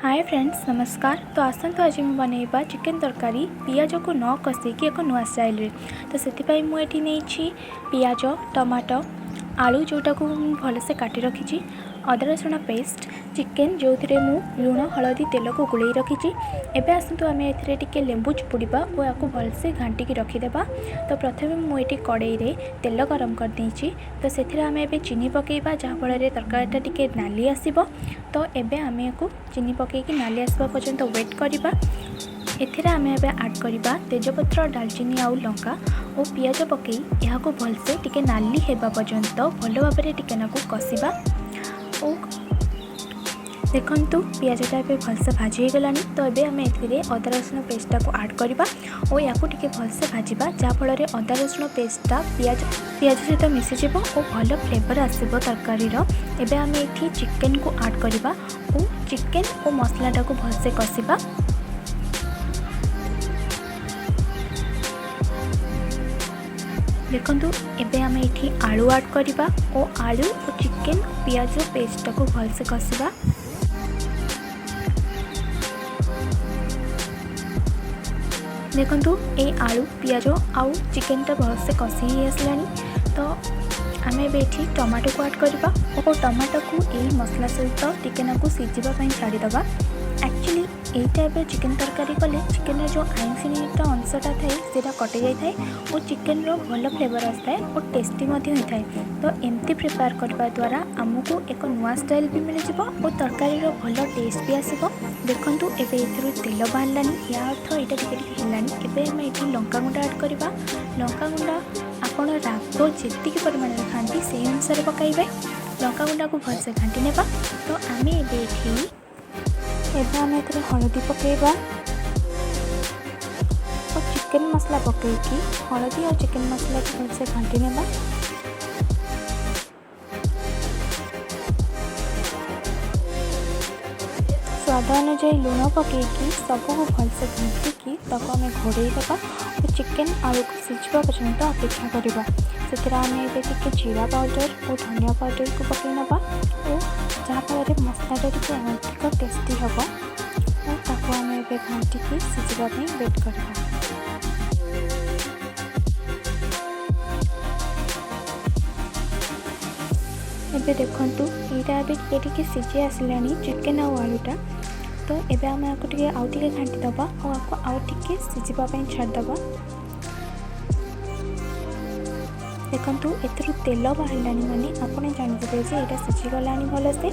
Hi friends नमस्कार। तो आसतु आज मैं बनइबा चिकेन तरकारी पियाज को न कषेकी एक नुआ स्टाइल रे। तो से मुझे नहीं पियाज टमाटो आलू जोटा को भलसे काटी रखी अदा रसुण पेस्ट चिकेन जो थे मु लुण हलदी तेल को गुड़े रखी। एबे आसतु आम ए लेंबू चुपुड़ा और या भलसे घाटिकी रखीदेवा। तो प्रथम मुझे कड़ाई रे तेल गरम कर देछि। तो से आम ए चीनी पकेबा जहाँफल तरकारीटा टिके नाली आसब। तो एबे आम को चीनी पकईकि नाली आसवा पर्यंत वेट करवा। एथिरे आम एबे ऐड करवा तेजपत्र डालचीनी आउ लंका और पियाज पकई यह भलसे टिके नाली हेबा पर्यंत भल भाव में टिके नाकु कषिबा। देखंतु पियाजटा ए भलसे भाजी हो गलानी। तो ये आम ए अदा रसुण पेस्टा को ऐड करवा और या टिके भलसे भाजवा जहाँफल अदा रसुण पेस्टा पियाज सहित मिसीज और भल फ्लेवर आसब तरकारीर। एबे आम ये चिकेन को ऐड करवा और चिकेन और मसलाटा को भलसे कषिबा। देखंतु एबे आम ये आलू ऐड करवा और आलू और चिकेन पियाज पेस्टा को भलसे कषिबा। देखंतु ये आलू पियाज आउ चिकेनटा भलसे कषि आसलानी। तो आम ए टमाटो को ऐड करवा और टमाटो को यही मसला सहित टिके को सीझापी छाड़ीदवा। एक्चुअली यही चिकेन तरकारी कले चिकेन जो आइंसिनिटा अंशटा थाए कटि जाए और चिकेन भल फ्लेवर आसता है और टेस्टी होता है। तो एमती प्रिपेयर करने द्वारा आमको एक नुआ स्टाइल भी मिल जाए और तरकारी भल टेस्ट भी आसब। देखंतु एबे एथिरु तेल बाहरलानी या अर्थ यहाँ टिके हेलानी। एबे आम ये लंका गुंडा ऐड करवा। लंका गुंडा आपण राग जी परिमाण में खाती से अनुसार पकाइबे। लंका गुंडा को भलसे घाटी नेबा। तो आम एबे आम एथिरे हलदी पकेबा और चिकेन मसला पकईकि हलदी और चिकेन मसला को भलसे घाटी नेबा। स्वाद अनुजाई लुण पकईकि सबको भलसे घाटिकी ताको आम घोड़े देवा और चिकेन आलू को सीझा पर्यंत अपेक्षा करवा। से आम ए जीरा पाउडर और धनिया पाउडर को पकई नवा और जहाँफल मसलाटा टिके अधिक टेस्टी हम और ताको आम ए घाटिकी सीझापी वेट करवा। एबे देखंतु यहाँ ए सीझी आसलानी चिकेन आउ आलूटा। तो एबे आम आपको टिके आउ टिके घाटी दबा और आपको आउ टिके सीझापी छाड़दबा। देखंतु एथरु तेल बाहरलानी माने आपने जानते जे एटा सीझीगलानी भलसे।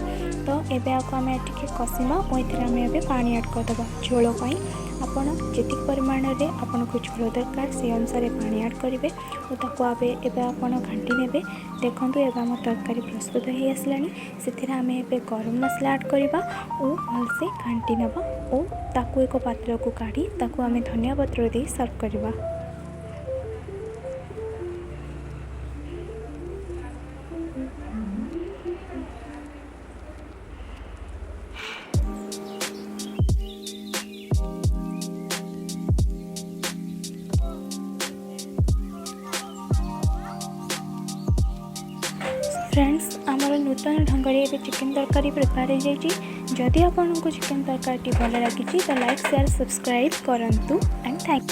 तो एबे आपको आम टिके कषिमा और एथिरे आम एबे पानी ऐड करदबा झोल पाई। आपण जेतिक परिमाण रे आपनको झोल दरकार से अनुसार पानी ऐड करेंगे और ताको आबे एबे आपण घाटी नेबे। देखंतु एबे आम तरकारी प्रस्तुत हो आसलानी। से आम एबे गरम मसला ऐड करवा और भलसे घाटी नेबा और ताको एक पात्र को काढ़ी ताको आम धनिया पत्र दे सर्व करवा। फ्रेंड्स आमर नूतन ढंग से चिकेन तरकारी प्रिपेयर हो जाइए। जदि आपको चिकेन तरकारी भल लगी तो लाइक शेयर सब्सक्राइब करूँ एंड थैंक यू।